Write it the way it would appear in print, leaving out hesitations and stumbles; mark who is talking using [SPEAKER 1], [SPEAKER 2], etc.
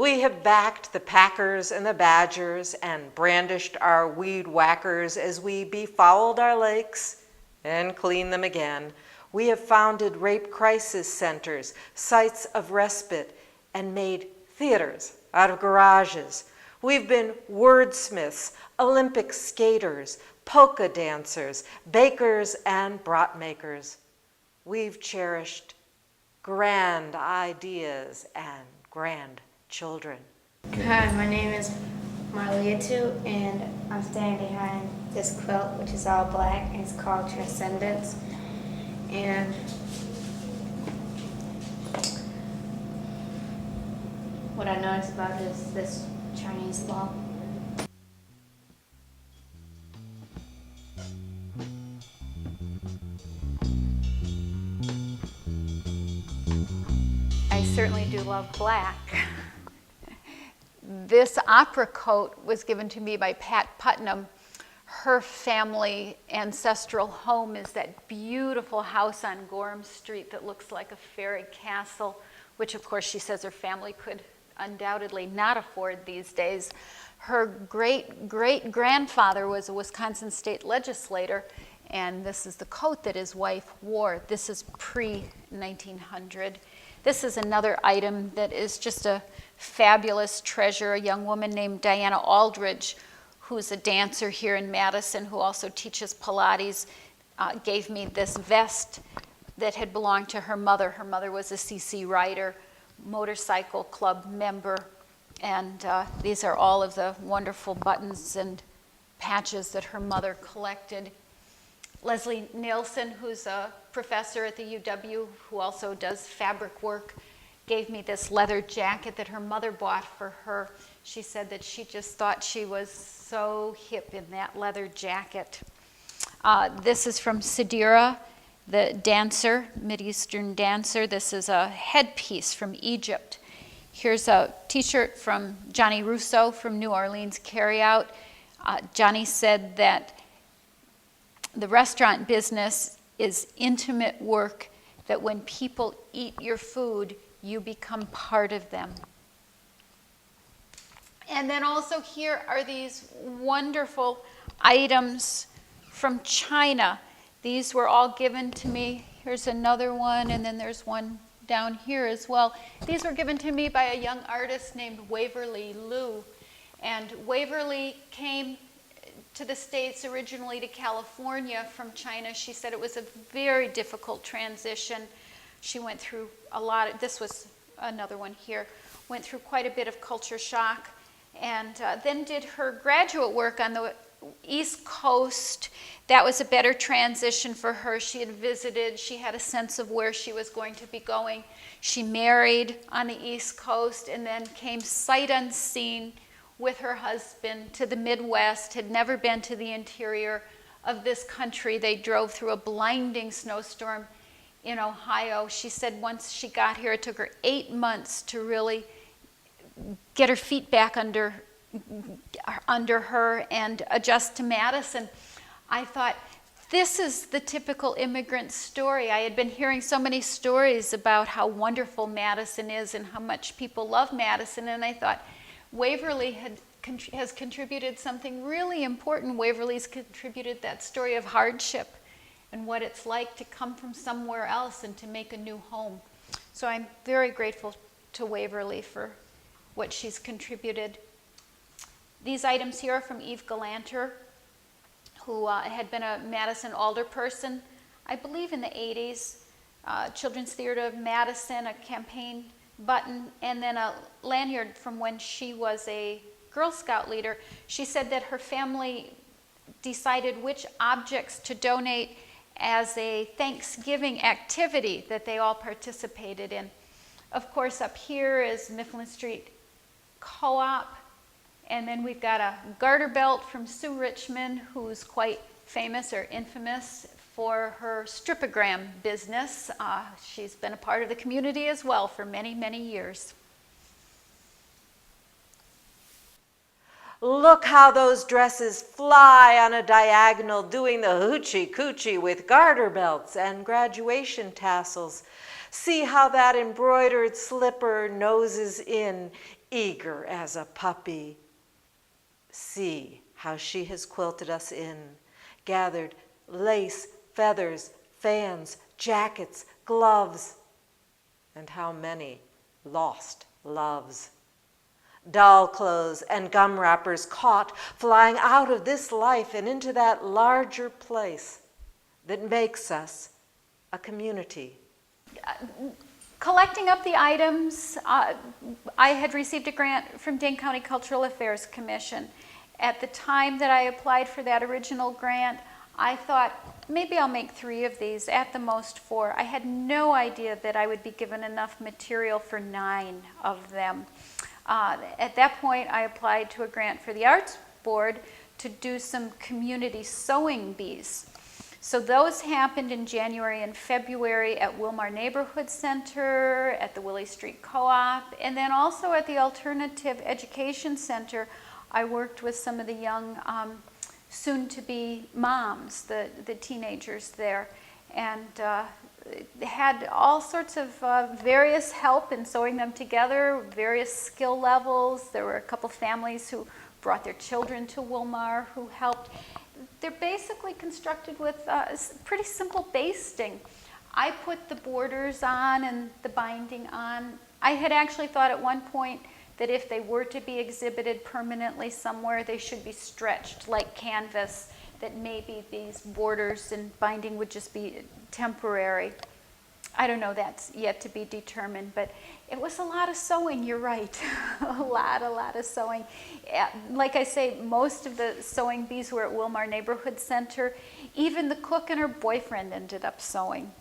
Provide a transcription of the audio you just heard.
[SPEAKER 1] We have backed the packers and the badgers and brandished our weed whackers as we befouled our lakes and cleaned them again. We have founded rape crisis centers, sites of respite, and made theaters out of garages. We've been wordsmiths, Olympic skaters, polka dancers, bakers, and brat makers. We've cherished grand ideas and grand children.
[SPEAKER 2] Hi, my name is Marliatu, and I'm standing behind this quilt, which is all black, and it's called Transcendance. And what I noticed about it is this Chinese law.
[SPEAKER 3] I certainly do love black. This opera coat was given to me by Pat Putnam. Her family ancestral home is that beautiful house on Gorham Street that looks like a fairy castle, which of course she says her family could undoubtedly not afford these days. Her great-great-grandfather was a Wisconsin state legislator, and this is the coat that his wife wore. This is pre-1900. This is another item that is just a fabulous treasure. A young woman named Diana Aldridge, who's a dancer here in Madison, who also teaches Pilates, gave me this vest that had belonged to her mother. Her mother was a CC Rider, motorcycle club member, and these are all of the wonderful buttons and patches that her mother collected. Leslie Nielsen, who's a professor at the UW, who also does fabric work, gave me this leather jacket that her mother bought for her. She said that she just thought she was so hip in that leather jacket. This is from Sadira, the dancer, Mideastern dancer. This is a headpiece from Egypt. Here's a t-shirt from Johnny Russo from New Orleans Carryout. Johnny said that the restaurant business is intimate work, that when people eat your food, you become part of them. And then also here are these wonderful items from China. These were all given to me. Here's another one, and then there's one down here as well. These were given to me by a young artist named Waverly Liu. And Waverly came to the States originally to California from China. She said it was a very difficult transition. She went through a lot of, this was another one here, went through quite a bit of culture shock, and then did her graduate work on the East Coast. That was a better transition for her. She had visited, she had a sense of where she was going to be going. She married on the East Coast and then came sight unseen with her husband to the Midwest, had never been to the interior of this country. They drove through a blinding snowstorm in Ohio. She said once she got here, it took her 8 months to really get her feet back under her and adjust to Madison. I thought, this is the typical immigrant story. I had been hearing so many stories about how wonderful Madison is and how much people love Madison, and I thought, Waverly has contributed something really important. Waverly's contributed that story of hardship and what it's like to come from somewhere else and to make a new home. So I'm very grateful to Waverly for what she's contributed. These items here are from Eve Galanter, who had been a Madison alderperson, I believe in the 80s. Children's Theater of Madison, a campaign button, and then a lanyard from when she was a Girl Scout leader. She said that her family decided which objects to donate as a Thanksgiving activity that they all participated in. Of course, up here is Mifflin Street Co-op, and then we've got a garter belt from Sue Richmond, who's quite famous or infamous for her stripogram business. She's been a part of the community as well for many, many years.
[SPEAKER 1] Look how those dresses fly on a diagonal, doing the hoochie coochie with garter belts and graduation tassels. See how that embroidered slipper noses in eager as a puppy. See how she has quilted us in, gathered lace, feathers, fans, jackets, gloves, and how many lost loves. Doll clothes and gum wrappers caught, flying out of this life and into that larger place that makes us a community.
[SPEAKER 3] Collecting up the items, I had received a grant from Dane County Cultural Affairs Commission. At the time that I applied for that original grant, I thought, maybe I'll make 3 of these, at the most 4. I had no idea that I would be given enough material for 9 of them. At that point, I applied to a grant for the Arts Board to do some community sewing bees. So those happened in January and February at Wilmar Neighborhood Center, at the Willie Street Co-op, and then also at the Alternative Education Center. I worked with some of the young soon-to-be moms, the teenagers there, and had all sorts of various help in sewing them together, various skill levels. There were a couple families who brought their children to Wilmar who helped. They're basically constructed with pretty simple basting. I put the borders on and the binding on. I had actually thought at one point that if they were to be exhibited permanently somewhere, they should be stretched like canvas, that maybe these borders and binding would just be temporary. I don't know, that's yet to be determined, but it was a lot of sewing, you're right. a lot of sewing. Like I say, most of the sewing bees were at Wilmar Neighborhood Center. Even the cook and her boyfriend ended up sewing.